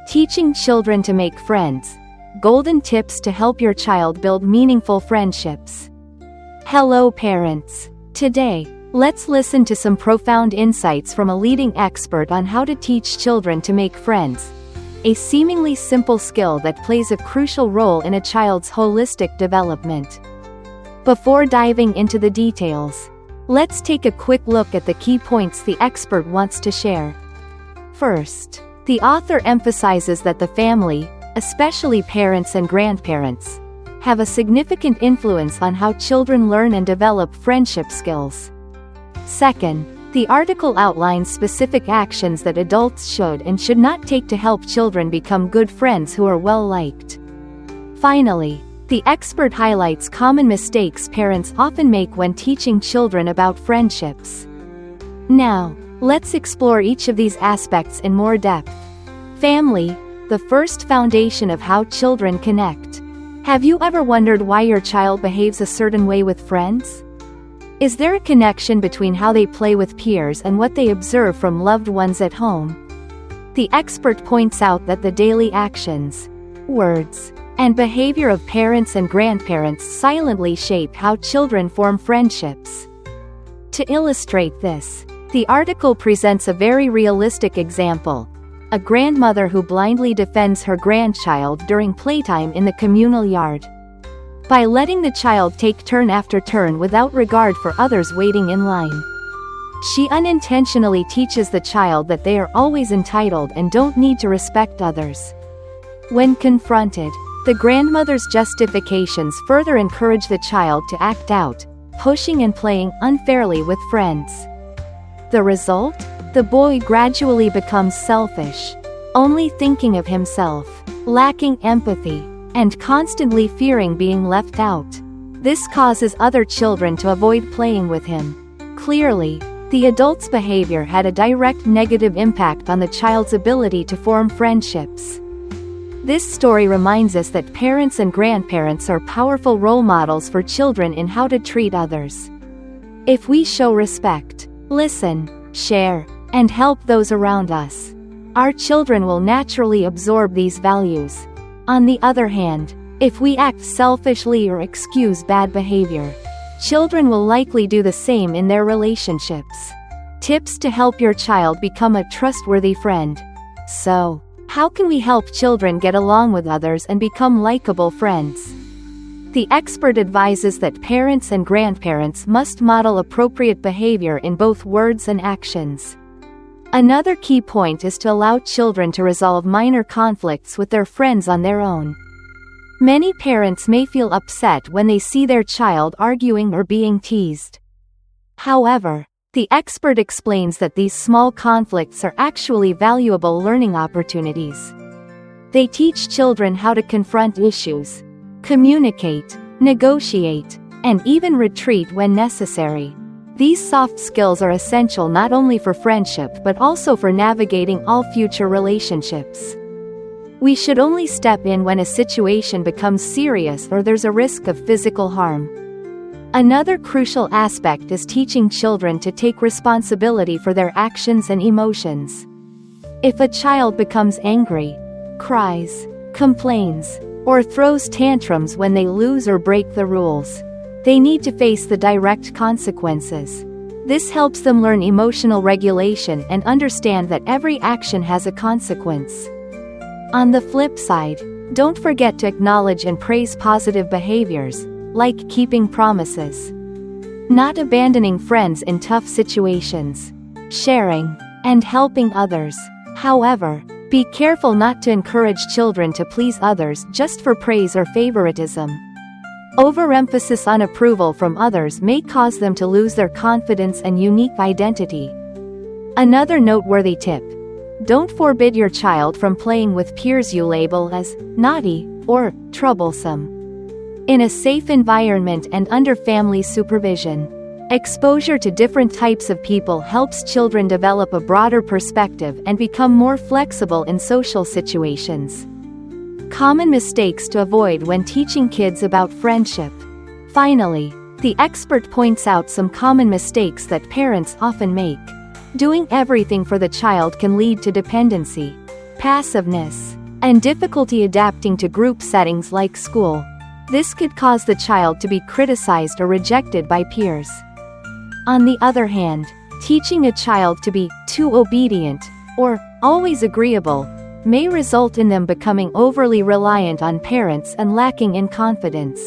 Teaching children to make friends. Golden tips to help your child build meaningful friendships. Hello parents. Today, let's listen to some profound insights from a leading expert on how to teach children to make friends. A seemingly simple skill that plays a crucial role in a child's holistic development. Before diving into the details, let's take a quick look at the key points the expert wants to share. First, the author emphasizes that the family, especially parents and grandparents, have a significant influence on how children learn and develop friendship skills. Second, the article outlines specific actions that adults should and should not take to help children become good friends who are well-liked. Finally, the expert highlights common mistakes parents often make when teaching children about friendships. Now, let's explore each of these aspects in more depth. Family, the first foundation of how children connect. Have you ever wondered why your child behaves a certain way with friends? Is there a connection between how they play with peers and what they observe from loved ones at home? The expert points out that the daily actions, words, and behavior of parents and grandparents silently shape how children form friendships. To illustrate this, the article presents a very realistic example: a grandmother who blindly defends her grandchild during playtime in the communal yard. By letting the child take turn after turn without regard for others waiting in line, she unintentionally teaches the child that they are always entitled and don't need to respect others. When confronted, the grandmother's justifications further encourage the child to act out, pushing and playing unfairly with friends. The result? The boy gradually becomes selfish, only thinking of himself, lacking empathy, and constantly fearing being left out. This causes other children to avoid playing with him. Clearly, the adult's behavior had a direct negative impact on the child's ability to form friendships. This story reminds us that parents and grandparents are powerful role models for children in how to treat others. If we show respect, listen, share, and help those around us, our children will naturally absorb these values. On the other hand, if we act selfishly or excuse bad behavior, children will likely do the same in their relationships. Tips to help your child become a trustworthy friend. So, how can we help children get along with others and become likable friends? The expert advises that parents and grandparents must model appropriate behavior in both words and actions. Another key point is to allow children to resolve minor conflicts with their friends on their own. Many parents may feel upset when they see their child arguing or being teased. However, the expert explains that these small conflicts are actually valuable learning opportunities. They teach children how to confront issues, communicate, negotiate, and even retreat when necessary. These soft skills are essential not only for friendship but also for navigating all future relationships. We should only step in when a situation becomes serious or there's a risk of physical harm. Another crucial aspect is teaching children to take responsibility for their actions and emotions. If a child becomes angry, cries, complains, or throws tantrums when they lose or break the rules, they need to face the direct consequences. This helps them learn emotional regulation and understand that every action has a consequence. On the flip side, don't forget to acknowledge and praise positive behaviors, like keeping promises, not abandoning friends in tough situations, sharing, and helping others. However, be careful not to encourage children to please others just for praise or favoritism. Overemphasis on approval from others may cause them to lose their confidence and unique identity. Another noteworthy tip: don't forbid your child from playing with peers you label as naughty or troublesome. In a safe environment and under family supervision, exposure to different types of people helps children develop a broader perspective and become more flexible in social situations. Common mistakes to avoid when teaching kids about friendship. Finally, the expert points out some common mistakes that parents often make. Doing everything for the child can lead to dependency, passiveness, and difficulty adapting to group settings like school. This could cause the child to be criticized or rejected by peers. On the other hand, teaching a child to be too obedient or always agreeable may result in them becoming overly reliant on parents and lacking in confidence.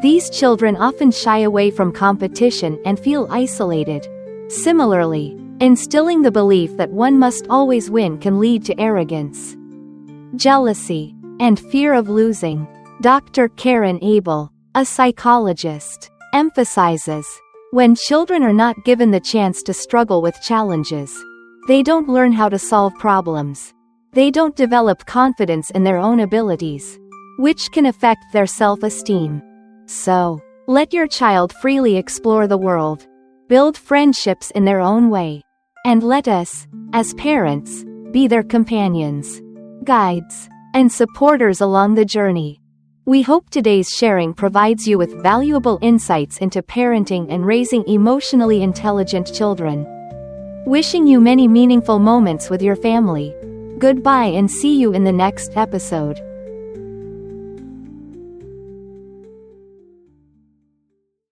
These children often shy away from competition and feel isolated. Similarly, instilling the belief that one must always win can lead to arrogance, jealousy, and fear of losing. Dr. Karen Abel, a psychologist, emphasizes, when children are not given the chance to struggle with challenges, they don't learn how to solve problems. They don't develop confidence in their own abilities, which can affect their self-esteem. So, let your child freely explore the world, build friendships in their own way, and let us, as parents, be their companions, guides, and supporters along the journey. We hope today's sharing provides you with valuable insights into parenting and raising emotionally intelligent children. Wishing you many meaningful moments with your family. Goodbye and see you in the next episode.